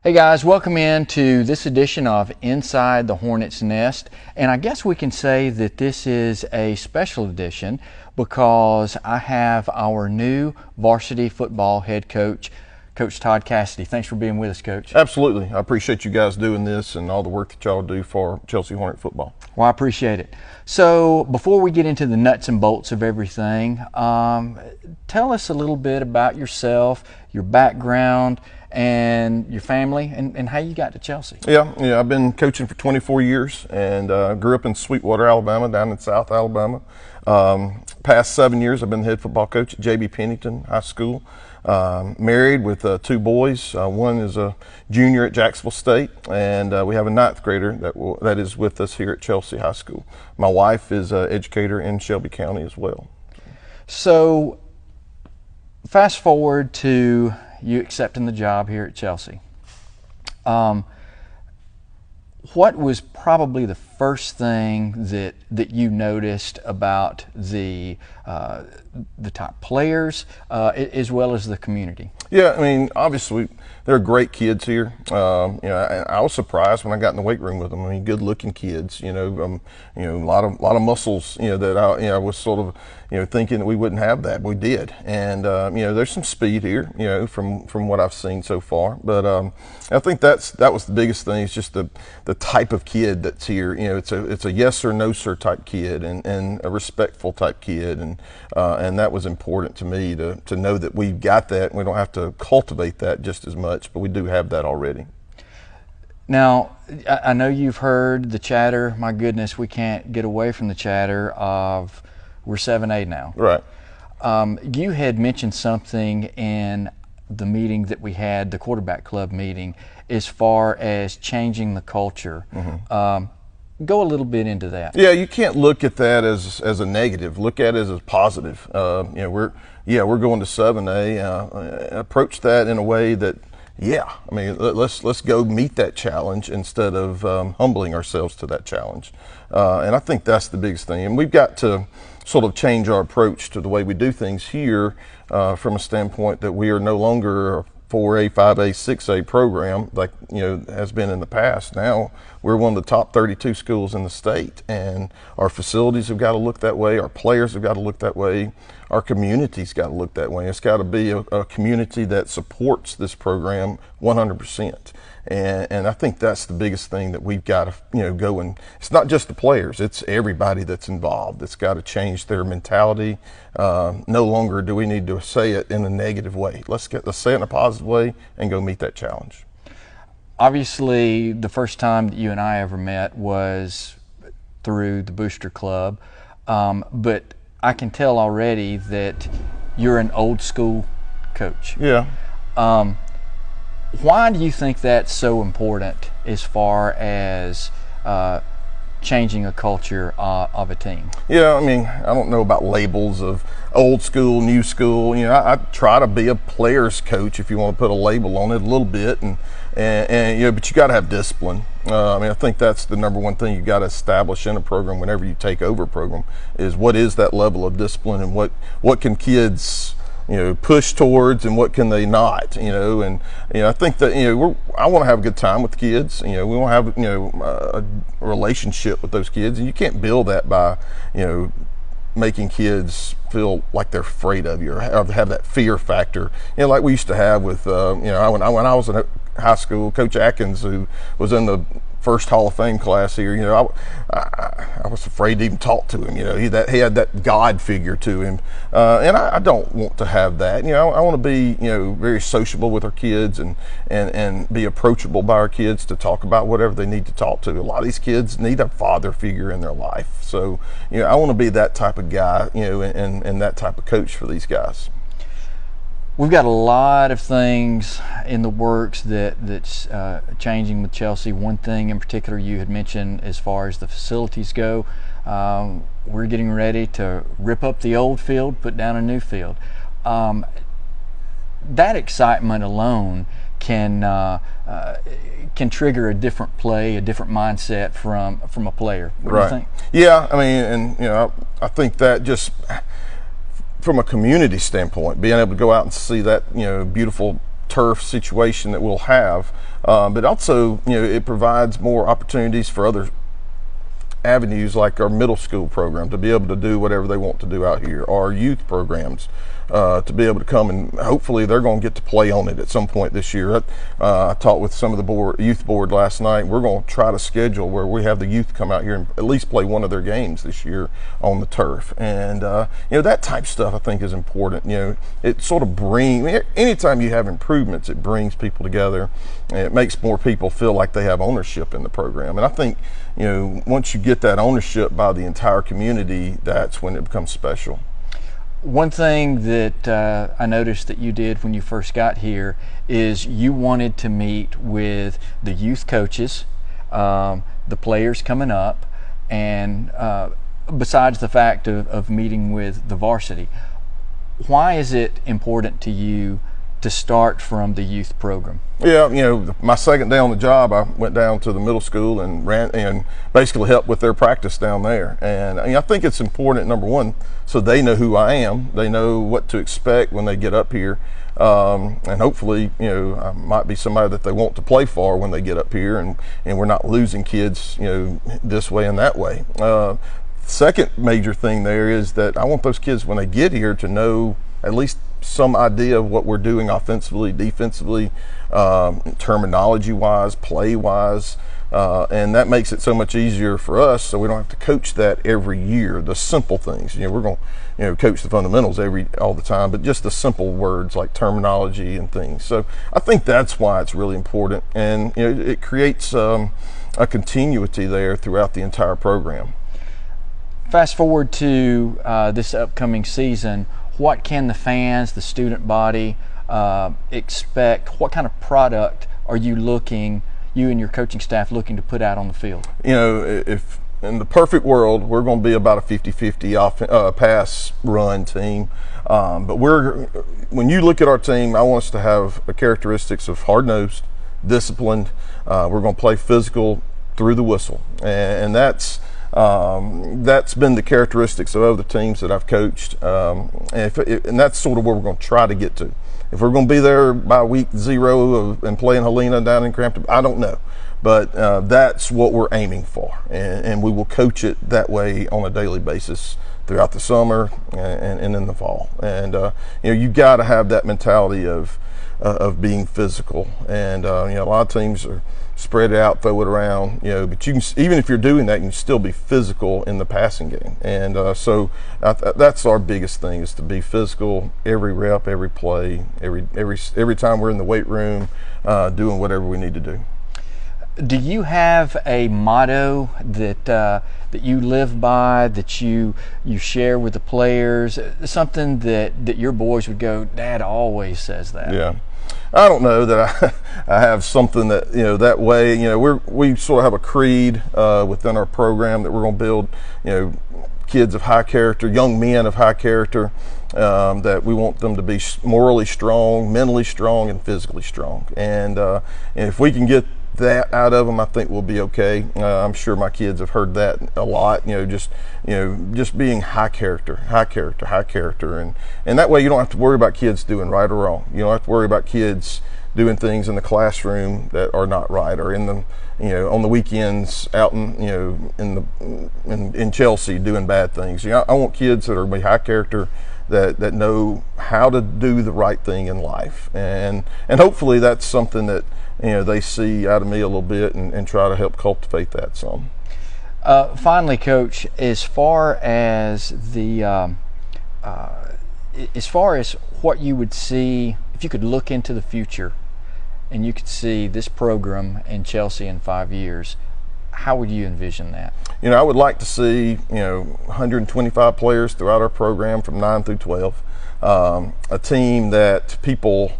Hey guys, welcome in to this edition of Inside the Hornets Nest. And I guess we can say that this is a special edition because I have our new varsity football head coach, Coach Todd Cassity. Thanks for being with us, Coach. Absolutely. I appreciate you guys doing this and all the work that y'all do for Chelsea Hornet football. Well, I appreciate it. So before we get into the nuts and bolts of everything, tell us a little bit about yourself, your background, and your family, and how you got to Chelsea. Yeah, I've been coaching for 24 years and grew up in Sweetwater, Alabama, down in South Alabama. Past 7 years, I've been the head football coach at J.B. Pennington High School. Married with two boys. One is a junior at Jacksonville State, and we have a ninth grader that is with us here at Chelsea High School. My wife is an educator in Shelby County as well. So, fast forward to you accepting the job here at Chelsea. What was probably the first thing that you noticed about the top players as well as the community? Yeah, I mean, obviously they're great kids here. I was surprised when I got in the weight room with them. I mean, good-looking kids. A lot of muscles. That I was sort of thinking that we wouldn't have that. We did, and there's some speed here. From what I've seen so far. But I think that was the biggest thing. It's just the type of kid that's here. It's a yes or no sir type kid, and a respectful type kid, and that was important to me to know that we've got that. And we don't have to cultivate that just as much, but we do have that already. Now, I know you've heard the chatter. My goodness, we can't get away from the chatter of we're 7A now. Right. You had mentioned something in the meeting that we had, the quarterback club meeting, as far as changing the culture. Mm-hmm. Go a little bit into that. Yeah, you can't look at that as a negative. Look at it as a positive. We're going to 7A. Approach that in a way that, let's go meet that challenge instead of humbling ourselves to that challenge. And I think that's the biggest thing. And we've got to sort of change our approach to the way we do things here from a standpoint that we are no longer a 4A, 5A, 6A program like has been in the past. Now we're one of the top 32 schools in the state, and our facilities have got to look that way. Our players have got to look that way. Our community's got to look that way. It's got to be a community that supports this program 100%. And I think that's the biggest thing that we've got to go, and it's not just the players, it's everybody that's involved that's got to change their mentality. No longer do we need to say it in a negative way. Let's say it in a positive way and go meet that challenge. Obviously, the first time that you and I ever met was through the Booster Club, but I can tell already that you're an old school coach. Yeah. Why do you think that's so important as far as changing a culture of a team? Yeah, I mean, I don't know about labels of old school, new school. I try to be a player's coach, if you want to put a label on it, a little bit, and but you got to have discipline. I think that's the number one thing you got to establish in a program whenever you take over a program is what is that level of discipline, and what can kids push towards and what can they not, and I think that I want to have a good time with the kids. We want to have a relationship with those kids, and you can't build that by making kids feel like they're afraid of you or have that fear factor, like we used to have with when I was in high school. Coach Atkins, who was in the first Hall of Fame class here, I was afraid to even talk to him. He had that God figure to him, and I don't want to have that. I want to be very sociable with our kids and be approachable by our kids to talk about whatever they need to talk to. A lot of these kids need a father figure in their life, so I want to be that type of guy, and that type of coach for these guys. We've got a lot of things in the works that's changing with Chelsea. One thing in particular you had mentioned as far as the facilities go, we're getting ready to rip up the old field, put down a new field. That excitement alone can trigger a different play, a different mindset from a player. What do you think? Yeah, I think that just from a community standpoint, being able to go out and see that beautiful turf situation that we'll have, but also, you know, it provides more opportunities for other avenues like our middle school program to be able to do whatever they want to do out here, our youth programs to be able to come, and hopefully they're going to get to play on it at some point this year. I talked with some of the youth board last night. We're going to try to schedule where we have the youth come out here and at least play one of their games this year on the turf, and you know, that type of stuff I think is important. You know, it sort of brings, anytime you have improvements, it brings people together, and it makes more people feel like they have ownership in the program. And I think, you know, once you get that ownership by the entire community, that's when it becomes special. One thing that I noticed that you did when you first got here is you wanted to meet with the youth coaches, the players coming up, and besides the fact of meeting with the varsity. Why is it important to you to start from the youth program? Yeah, you know, my second day on the job, I went down to the middle school and ran and basically helped with their practice down there. And I think it's important, number one, so they know who I am. They know what to expect when they get up here. And hopefully, you know, I might be somebody that they want to play for when they get up here, and we're not losing kids, you know, this way and that way. Second major thing there is that I want those kids when they get here to know at least some idea of what we're doing offensively, defensively, terminology wise, play wise, and that makes it so much easier for us, so we don't have to coach that every year. The simple things, you know, we're going to, you know, coach the fundamentals all the time, but just the simple words like terminology and things. So I think that's why it's really important, and you know, it creates a continuity there throughout the entire program. Fast forward to this upcoming season. What can the fans, the student body, expect? What kind of product are you and your coaching staff looking to put out on the field? You know, if in the perfect world, we're going to be about a 50-50 pass run team. But when you look at our team, I want us to have the characteristics of hard-nosed, disciplined. We're going to play physical through the whistle, and that's been the characteristics of other teams that I've coached, and that's sort of where we're going to try to get to. If we're going to be there by week 0 and playing Helena down in Crampton, I don't know, but that's what we're aiming for, and we will coach it that way on a daily basis throughout the summer and in the fall. And you know, you got to have that mentality of being physical, and you know, a lot of teams are spread it out, throw it around, you know, but you can, even if you're doing that, you can still be physical in the passing game. And so that's our biggest thing, is to be physical every rep, every play, every time we're in the weight room, doing whatever we need to do. Do you have a motto that you live by, that you share with the players, something that your boys would go, Dad always says that? Yeah. I don't know that I have something that, you know, that way. You know, we sort of have a creed within our program that we're going to build, you know, kids of high character, young men of high character, that we want them to be morally strong, mentally strong, and physically strong. And if we can get that out of them, I think we'll be okay. I'm sure my kids have heard that a lot. Just being high character, and that way you don't have to worry about kids doing right or wrong. You don't have to worry about kids doing things in the classroom that are not right, or in the, you know, on the weekends out in, you know, in Chelsea doing bad things. You know, I want kids that are high character, that know how to do the right thing in life, and hopefully that's something that, you know, they see out of me a little bit, and try to help cultivate that some. Finally, Coach, as far as what you would see, if you could look into the future and you could see this program in Chelsea in 5 years, how would you envision that? You know, I would like to see, you know, 125 players throughout our program from 9 through 12, a team that people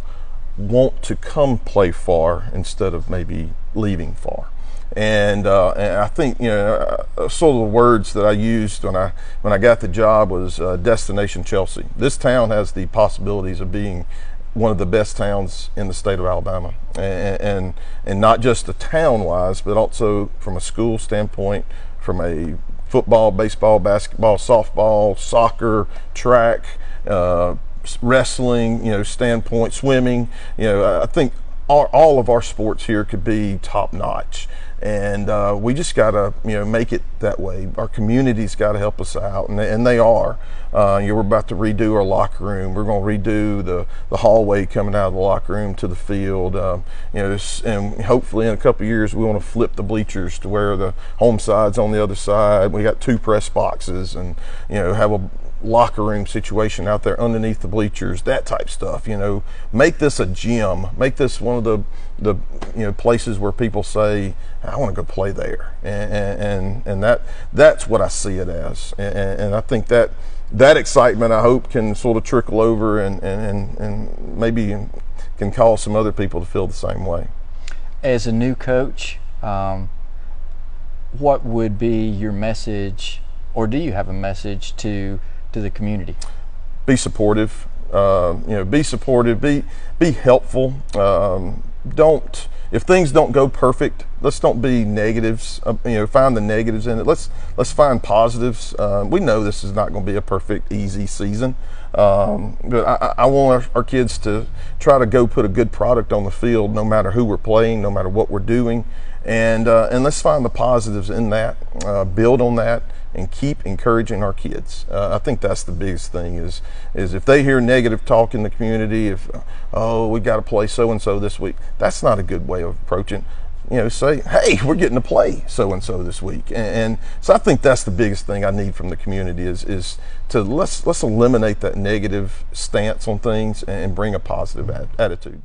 want to come play for instead of maybe leaving for. And I think, you know, sort of the words that I used when I got the job was Destination Chelsea. This town has the possibilities of being one of the best towns in the state of Alabama, and not just the town wise, but also from a school standpoint, from a football, baseball, basketball, softball, soccer, track, wrestling, standpoint, swimming. I think all of our sports here could be top notch, and we just got to make it that way. Our community's got to help us out, and they are. We're about to redo our locker room. We're going to redo the hallway coming out of the locker room to the field. And hopefully in a couple of years we want to flip the bleachers to where the home side's on the other side. We got 2 press boxes, and have a locker room situation out there underneath the bleachers, that type stuff. Make this a gym, make this one of the places where people say, I want to go play there, and that's what I see it as, and I think that excitement, I hope, can sort of trickle over and maybe can cause some other people to feel the same way. As a new coach, what would be your message, or do you have a message to the community? Be supportive. Be supportive. Be helpful. If things don't go perfect, let's don't be negatives. Find the negatives in it. Let's find positives. We know this is not going to be a perfect, easy season, but I want our kids to try to go put a good product on the field, no matter who we're playing, no matter what we're doing, and let's find the positives in that. Build on that, and keep encouraging our kids. I think that's the biggest thing is if they hear negative talk in the community, we got to play so-and-so this week, that's not a good way of approaching. Say, hey, we're getting to play so-and-so this week. And so I think that's the biggest thing I need from the community is to let's eliminate that negative stance on things and bring a positive attitude.